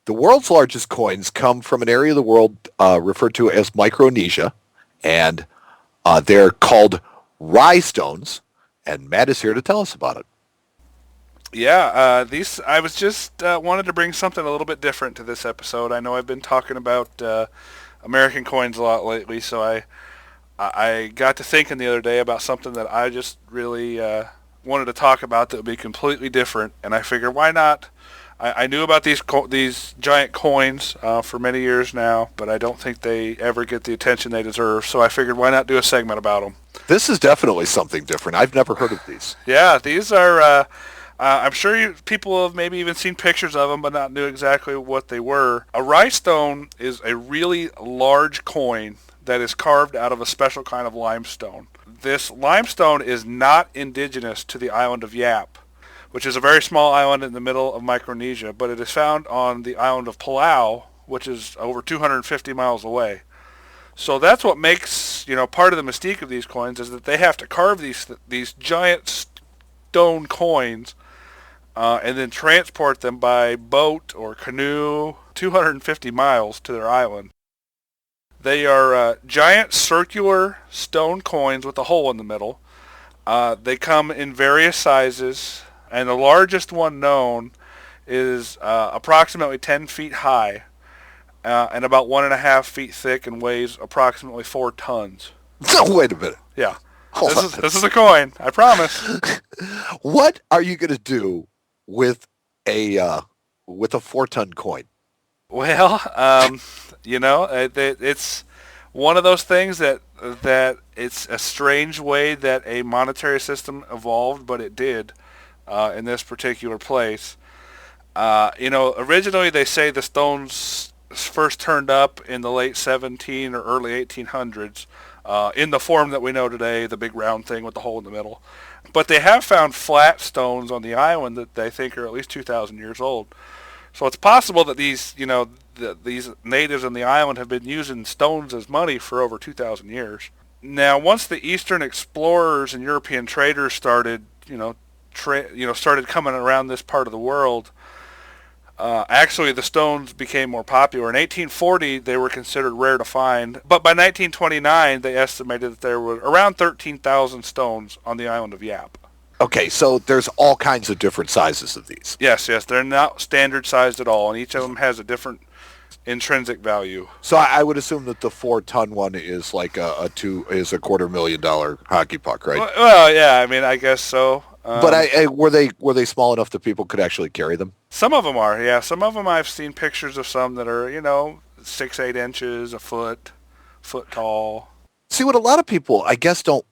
The world's largest coins come from an area of the world referred to as Micronesia, and they're called Rai Stones, and Matt is here to tell us about it. Yeah, these I was just wanted to bring something a little bit different to this episode. I know I've been talking about American coins a lot lately, so I got to thinking the other day about something that I just really wanted to talk about that would be completely different, and I figured why not? I knew about these giant coins for many years now, but I don't think they ever get the attention they deserve. So I figured why not do a segment about them? This is definitely something different. I've never heard of these. Yeah, these are. I'm sure people have maybe even seen pictures of them, but not knew exactly what they were. A Rai Stone is a really large coin that is carved out of a special kind of limestone. This limestone is not indigenous to the island of Yap, which is a very small island in the middle of Micronesia, but it is found on the island of Palau, which is over 250 miles away. So that's what makes, part of the mystique of these coins is that they have to carve these giant stone coins and then transport them by boat or canoe 250 miles to their island. They are giant circular stone coins with a hole in the middle. They come in various sizes, and the largest one known is approximately 10 feet high and about 1.5 feet thick and weighs approximately 4 tons. No, wait a minute. Yeah, Hold on. this is a coin. I promise. What are you going to do with a 4-ton coin? Well, it's one of those things that it's a strange way that a monetary system evolved, but it did in this particular place. Originally they say the stones first turned up in the late 17 or early 1800s in the form that we know today, the big round thing with the hole in the middle. But they have found flat stones on the island that they think are at least 2,000 years old. So it's possible that these natives on the island have been using stones as money for over 2,000 years. Now, once the Eastern explorers and European traders started, started coming around this part of the world, actually the stones became more popular. In 1840, they were considered rare to find, but by 1929, they estimated that there were around 13,000 stones on the island of Yap. Okay, so there's all kinds of different sizes of these. Yes, they're not standard sized at all, and each of them has a different intrinsic value. So I would assume that the 4-ton one is like a $250,000 hockey puck, right? Well, yeah, I mean, I guess so. But were they small enough that people could actually carry them? Some of them are, yeah. Some of them I've seen pictures of some that are, 6, 8 inches, a foot tall. See, what a lot of people, I guess, don't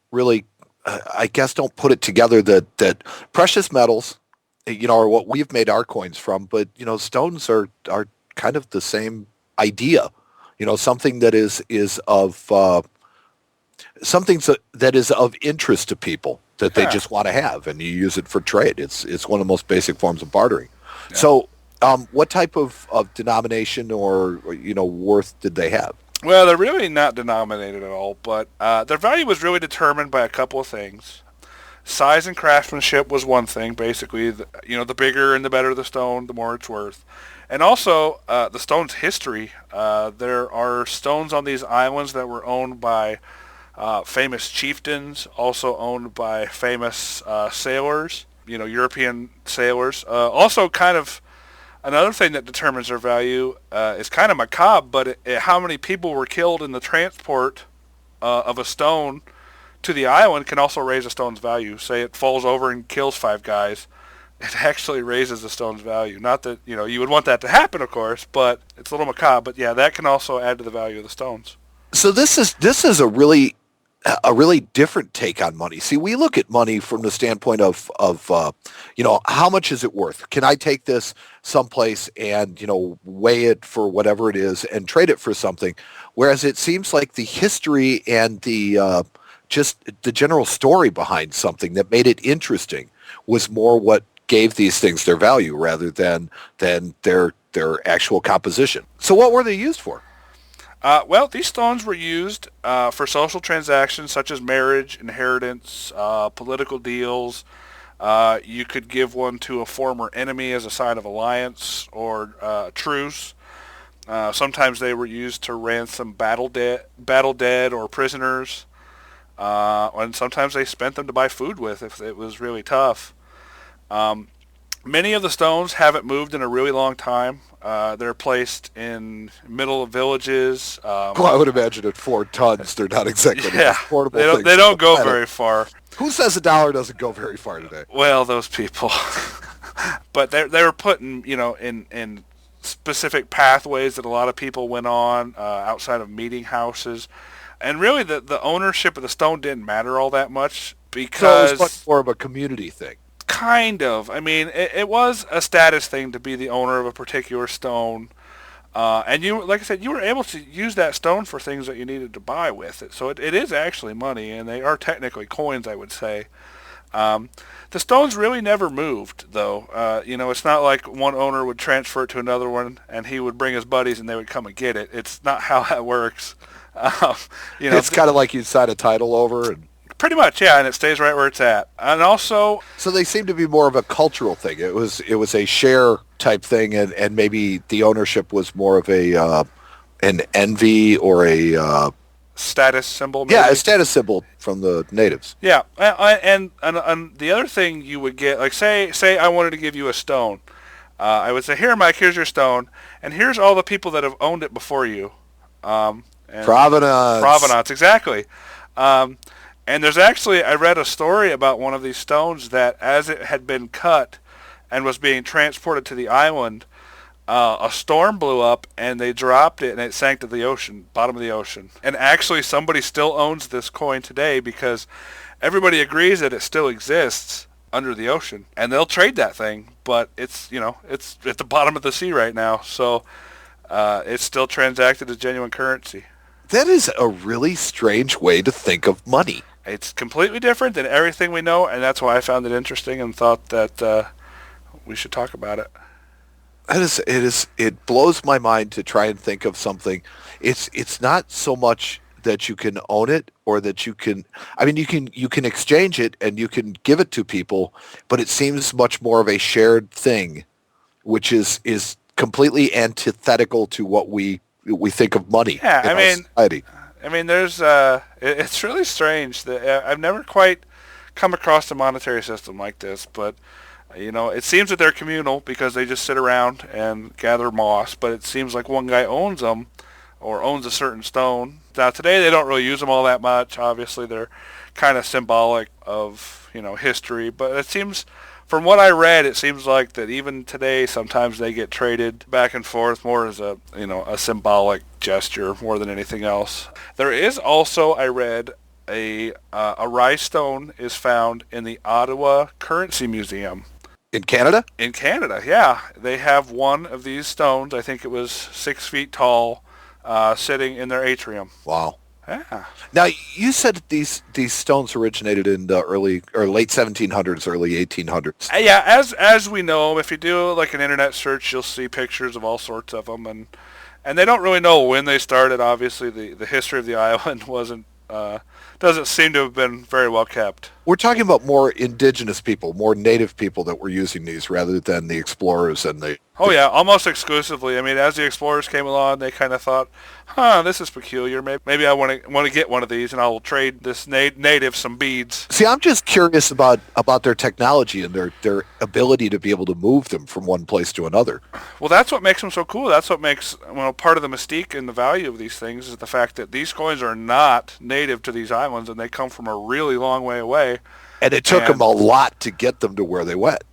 put it together that precious metals, are what we've made our coins from, but stones are kind of the same idea. Something that is of that is of interest to people that they Yeah. just want to have, and you use it for trade. It's one of the most basic forms of bartering. Yeah. So, what type of denomination or worth did they have? Well, they're really not denominated at all, but their value was really determined by a couple of things. Size and craftsmanship was one thing, basically. The bigger and the better the stone, the more it's worth. And also, the stone's history. There are stones on these islands that were owned by famous chieftains, also owned by famous sailors, European sailors. Also, kind of another thing that determines their value is kind of macabre, but how many people were killed in the transport of a stone to the island can also raise a stone's value. Say it falls over and kills 5 guys, it actually raises the stone's value. Not that you would want that to happen, of course, but it's a little macabre. But yeah, that can also add to the value of the stones. So this is a really different take on money. See, we look at money from the standpoint of how much is it worth? Can I take this someplace and weigh it for whatever it is and trade it for something? Whereas it seems like the history and the just the general story behind something that made it interesting was more what gave these things their value rather than their actual composition. So what were they used for? Well, these stones were used for social transactions such as marriage, inheritance, political deals, You could give one to a former enemy as a sign of alliance or truce. Sometimes they were used to ransom battle dead or prisoners. And sometimes they spent them to buy food with if it was really tough. Um, Many of the stones haven't moved in a really long time. They're placed in middle of villages. Well, I would imagine at 4 tons, they're not exactly the Yeah, most portable they don't things they on the don't go planet. very far. Who says a dollar doesn't go very far today? Well, those people. But they were put in in specific pathways that a lot of people went on outside of meeting houses, and really the ownership of the stone didn't matter all that much So it was much because more of a community thing. kind of. I mean, it was a status thing to be the owner of a particular stone. And you, like I said, you were able to use that stone for things that you needed to buy with it. So it is actually money, and they are technically coins, I would say. Um, the stones really never moved, though. It's not like one owner would transfer it to another one, and he would bring his buddies, and they would come and get it. It's not how that works. Um, It's kind of like you sign a title over, and pretty much, yeah, and it stays right where it's at. And also, so they seem to be more of a cultural thing. It was a share type thing, and maybe the ownership was more of an envy or a status symbol, maybe. yeah, a status symbol from the natives. Yeah, and the other thing you would get, like say I wanted to give you a stone, I would say, here, Mike, here's your stone, and here's all the people that have owned it before you. And Provenance. Provenance, exactly. And there's actually, I read a story about one of these stones that as it had been cut and was being transported to the island, a storm blew up and they dropped it and it sank to the ocean, bottom of the ocean. And actually somebody still owns this coin today because everybody agrees that it still exists under the ocean. And they'll trade that thing, but it's at the bottom of the sea right now. So it's still transacted as genuine currency. That is a really strange way to think of money. It's completely different than everything we know, and that's why I found it interesting and thought that we should talk about it. It blows my mind to try and think of something. It's not so much that you can own it or that you can, I mean, you can exchange it and you can give it to people, but it seems much more of a shared thing, which is completely antithetical to what we think of money Yeah, in our society. there's it's really strange that I've never quite come across a monetary system like this, but it seems that they're communal because they just sit around and gather moss, but it seems like one guy owns them or owns a certain stone. Now today they don't really use them all that much. Obviously they're kind of symbolic of, history, but it seems, from what I read, it seems like that even today sometimes they get traded back and forth more as a symbolic gesture more than anything else. There is also, I read, a Rai stone is found in the Ottawa Currency Museum. In Canada? In Canada, yeah. They have one of these stones, I think it was 6 feet tall, sitting in their atrium. Wow. Yeah. Now, you said that these stones originated in the early or late 1700s, early 1800s. Yeah, as we know, if you do like an internet search, you'll see pictures of all sorts of them, and they don't really know when they started. Obviously, the history of the island doesn't seem to have been very well kept. We're talking about more indigenous people, more native people that were using these rather than the explorers and the... Oh yeah, almost exclusively. I mean, as the explorers came along, they kind of thought, this is peculiar. Maybe I want to get one of these, and I'll trade this native some beads. See, I'm just curious about their technology and their ability to be able to move them from one place to another. Well, that's what makes them so cool. That's what makes, part of the mystique and the value of these things is the fact that these coins are not native to these islands, and they come from a really long way away. And it took them a lot to get them to where they went.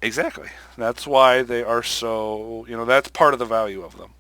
Exactly. That's why they are so, that's part of the value of them.